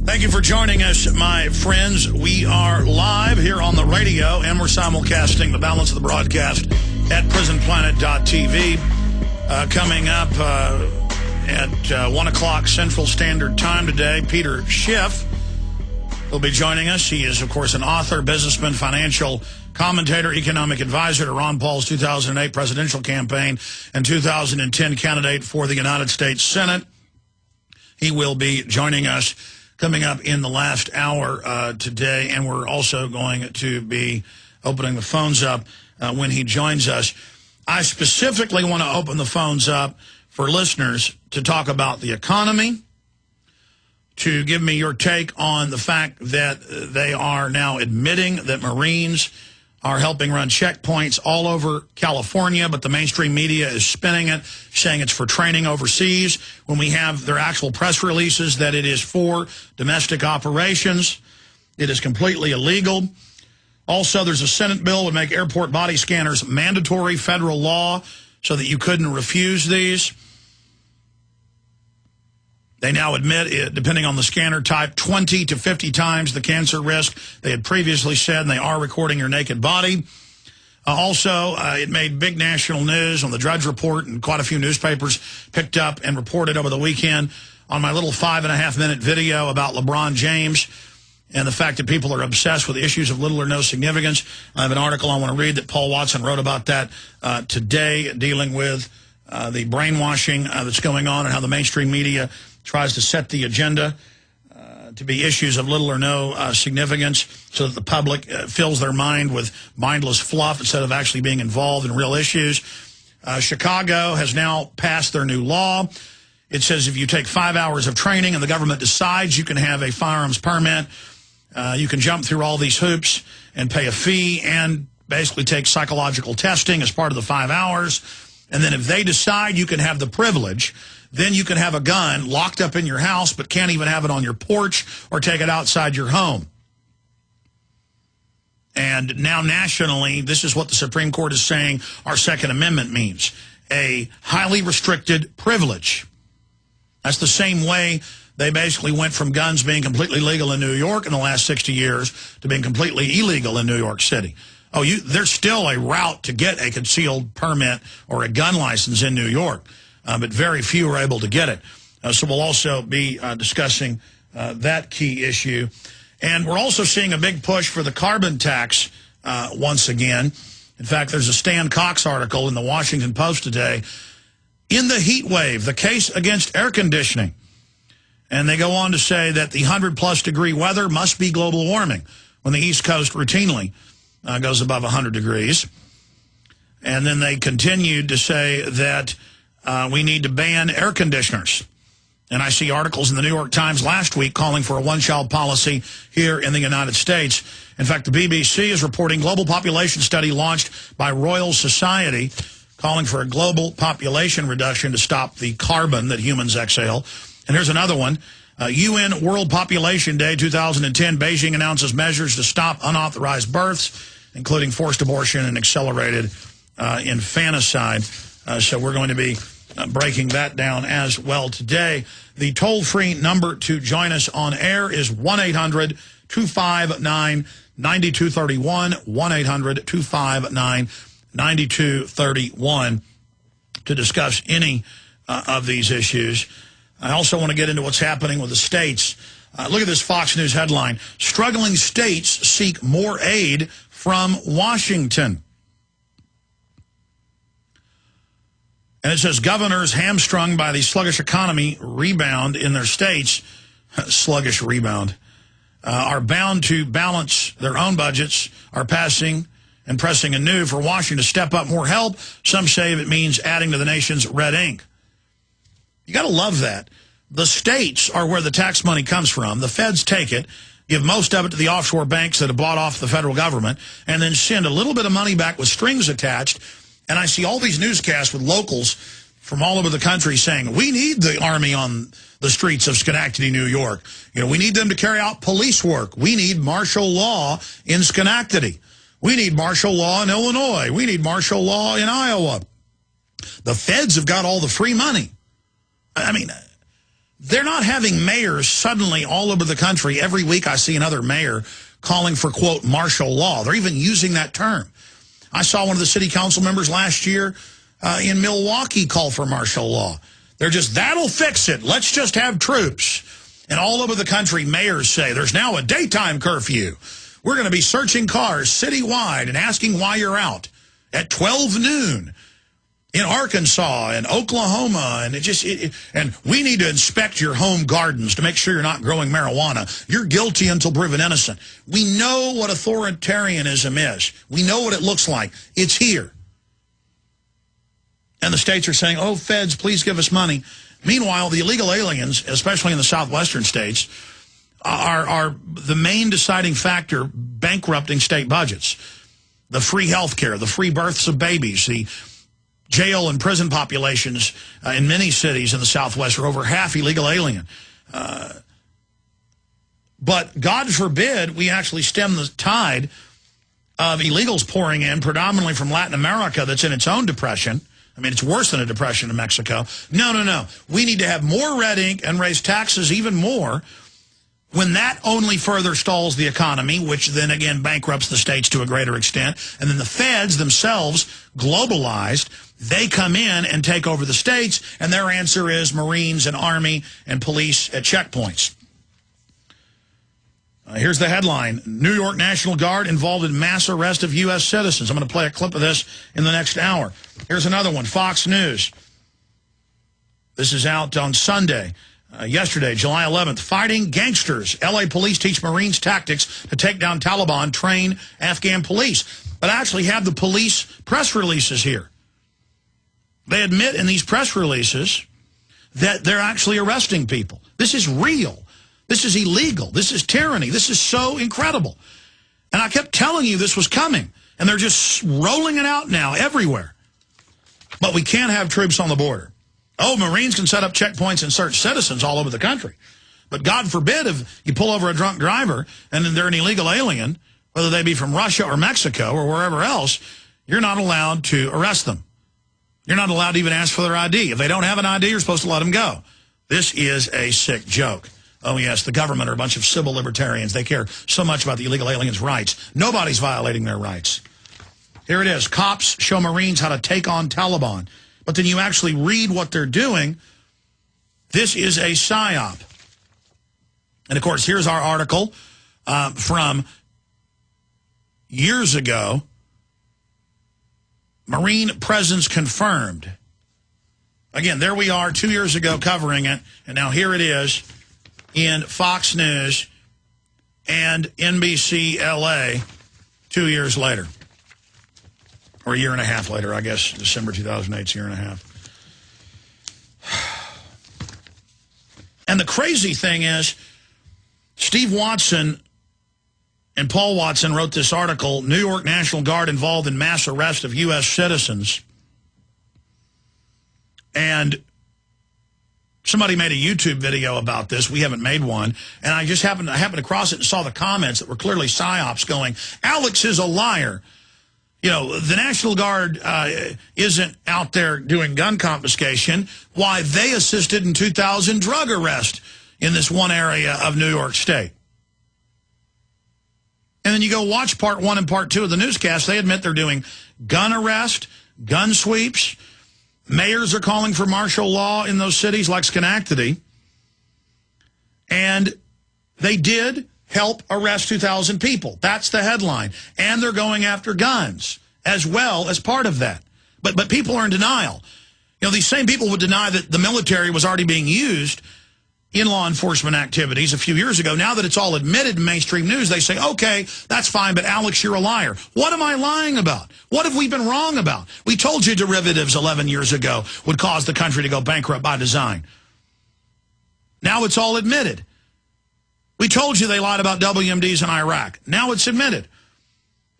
Thank you for joining us, my friends. We are live here on the radio, and we're simulcasting the balance of the broadcast at prisonplanet.tv. Coming up at 1 o'clock Central Standard Time today, Peter Schiff will be joining us. He is, of course, an author, businessman, financial commentator, economic advisor to Ron Paul's 2008 presidential campaign and 2010 candidate for the United States Senate. He will be joining us coming up in the last hour today, and we're also going to be opening the phones up when he joins us. I specifically want to open the phones up for listeners to talk about the economy, to give me your take on the fact that they are now admitting that Marines are helping run checkpoints all over California, but the mainstream media is spinning it, saying it's for training overseas, when we have their actual press releases that it is for domestic operations. It is completely illegal. Also, there's a Senate bill that would make airport body scanners mandatory federal law so that you couldn't refuse these. They now admit, depending on the scanner type, 20 to 50 times the cancer risk they had previously said, and they are recording your naked body. Also, it made big national news on the Drudge Report, and quite a few newspapers picked up and reported over the weekend on my little 5.5-minute video about LeBron James and the fact that people are obsessed with issues of little or no significance. I have an article I want to read that Paul Watson wrote about that today, dealing with the brainwashing that's going on and how the mainstream media tries to set the agenda to be issues of little or no significance so that the public fills their mind with mindless fluff instead of actually being involved in real issues. Chicago has now passed their new law. It says if you take 5 hours of training and the government decides you can have a firearms permit, you can jump through all these hoops and pay a fee and basically take psychological testing as part of the 5 hours. And then if they decide you can have the privilege, then you can have a gun locked up in your house but can't even have it on your porch or take it outside your home. And now nationally, this is what the Supreme Court is saying our Second Amendment means: a highly restricted privilege. That's the same way they basically went from guns being completely legal in New York in the last 60 years to being completely illegal in New York City. Oh, there's still a route to get a concealed permit or a gun license in New York, but very few are able to get it. So we'll also be discussing that key issue. And we're also seeing a big push for the carbon tax once again. In fact, there's a Stan Cox article in the Washington Post today, "In the Heat Wave, the case against air conditioning." And they go on to say that the 100-plus degree weather must be global warming when the East Coast routinely goes above 100 degrees. And then they continued to say that we need to ban air conditioners. And I see articles in the New York Times last week calling for a one-child policy here in the United States. In fact, the BBC is reporting global population study launched by Royal Society calling for a global population reduction to stop the carbon that humans exhale. And here's another one. UN World Population Day 2010, Beijing announces measures to stop unauthorized births, including forced abortion and accelerated infanticide. So we're going to be breaking that down as well today. The toll-free number to join us on air is 1-800-259-9231, 1-800-259-9231 to discuss any of these issues. I also want to get into what's happening with the states. Look at this Fox News headline: struggling states seek more aid from Washington. And it says governors hamstrung by the sluggish economy rebound in their states, sluggish rebound, are bound to balance their own budgets, are passing and pressing anew for Washington to step up more help. Some say it means adding to the nation's red ink. You got to love that. The states are where the tax money comes from. The feds take it, give most of it to the offshore banks that have bought off the federal government, and then send a little bit of money back with strings attached. And I see all these newscasts with locals from all over the country saying, we need the Army on the streets of Schenectady, New York. You know, we need them to carry out police work. We need martial law in Schenectady. We need martial law in Illinois. We need martial law in Iowa. The feds have got all the free money. I mean, They're not having mayors suddenly all over the country. Every week I see another mayor calling for, quote, martial law. They're even using that term. I saw one of the city council members last year in Milwaukee call for martial law. They're just, that'll fix it. Let's just have troops. And all over the country, mayors say, there's now a daytime curfew. We're going to be searching cars citywide and asking why you're out at 12 noon. In Arkansas and Oklahoma, and and we need to inspect your home gardens to make sure you're not growing marijuana. You're guilty until proven innocent. We know what authoritarianism is. We know what it looks like. It's here. And the states are saying, oh, feds, please give us money. Meanwhile, the illegal aliens, especially in the southwestern states, are the main deciding factor bankrupting state budgets. The free health care, the free births of babies, the jail and prison populations in many cities in the Southwest are over half illegal alien. But God forbid we actually stem the tide of illegals pouring in, predominantly from Latin America, that's in its own depression. I mean, it's worse than a depression in Mexico. No. We need to have more red ink and raise taxes even more, when that only further stalls the economy, which then again bankrupts the states to a greater extent. And then the feds themselves, globalized, they come in and take over the states, and their answer is Marines and Army and police at checkpoints. Here's the headline. New York National Guard involved in mass arrest of U.S. citizens. I'm going to play a clip of this in the next hour. Here's another one, Fox News. This is out on Sunday. Yesterday, July 11th, fighting gangsters. L.A. police teach Marines tactics to take down Taliban, train Afghan police. But I actually have the police press releases here. They admit in these press releases that they're actually arresting people. This is real. This is illegal. This is tyranny. This is so incredible. And I kept telling you this was coming. And they're just rolling it out now everywhere. But we can't have troops on the border. Oh, Marines can set up checkpoints and search citizens all over the country. But God forbid if you pull over a drunk driver and then they're an illegal alien, whether they be from Russia or Mexico or wherever else, you're not allowed to arrest them. You're not allowed to even ask for their ID. If they don't have an ID, you're supposed to let them go. This is a sick joke. Oh, yes, the government are a bunch of civil libertarians. They care so much about the illegal aliens' rights. Nobody's violating their rights. Here it is. Cops show Marines how to take on Taliban. But then you actually read what they're doing. This is a psyop. And, of course, here's our article from years ago. Marine presence confirmed. Again, there we are 2 years ago covering it. And now here it is in Fox News and NBC LA 2 years later. Or a year and a half later, I guess. December 2008's a year and a half. And the crazy thing is, Steve Watson and Paul Watson wrote this article, New York National Guard involved in mass arrest of U.S. citizens. And somebody made a YouTube video about this. We haven't made one. And I just happened across it and saw the comments that were clearly psyops going, Alex is a liar. You know, the National Guard isn't out there doing gun confiscation. Why, they assisted in 2,000 drug arrests in this one area of New York State. And then you go watch part 1 and part 2 of the newscast. They admit they're doing gun arrest, gun sweeps. Mayors are calling for martial law in those cities like Schenectady. And they did help arrest 2,000 people. That's the headline. And they're going after guns as well as part of that. But people are in denial. You know, these same people would deny that the military was already being used in law enforcement activities a few years ago. Now that it's all admitted in mainstream news, they say, okay, that's fine, but Alex, you're a liar. What am I lying about? What have we been wrong about? We told you derivatives 11 years ago would cause the country to go bankrupt by design. Now it's all admitted. We told you they lied about WMDs in Iraq. Now it's admitted.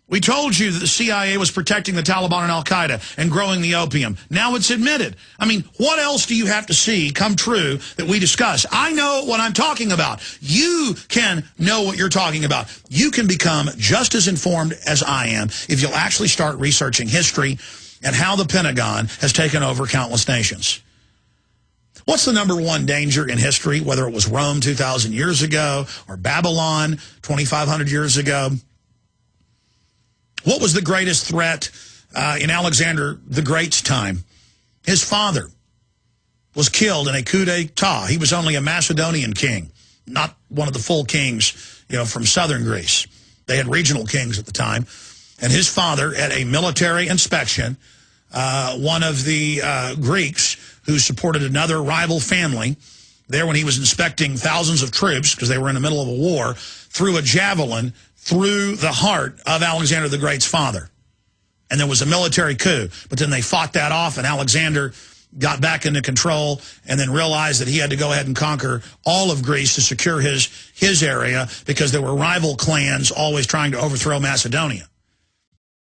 We told you that the CIA was protecting the Taliban and Al-Qaeda and growing the opium. Now it's admitted. I mean, what else do you have to see come true that we discuss? I know what I'm talking about. You can know what you're talking about. You can become just as informed as I am if you'll actually start researching history and how the Pentagon has taken over countless nations. What's the number one danger in history, whether it was Rome 2,000 years ago or Babylon 2,500 years ago? What was the greatest threat in Alexander the Great's time? His father was killed in a coup d'etat. He was only a Macedonian king, not one of the full kings, from southern Greece. They had regional kings at the time. And his father, at a military inspection, one of the Greeks who supported another rival family, there when he was inspecting thousands of troops, because they were in the middle of a war, threw a javelin through the heart of Alexander the Great's father. And there was a military coup. But then they fought that off, and Alexander got back into control and then realized that he had to go ahead and conquer all of Greece to secure his area, because there were rival clans always trying to overthrow Macedonia.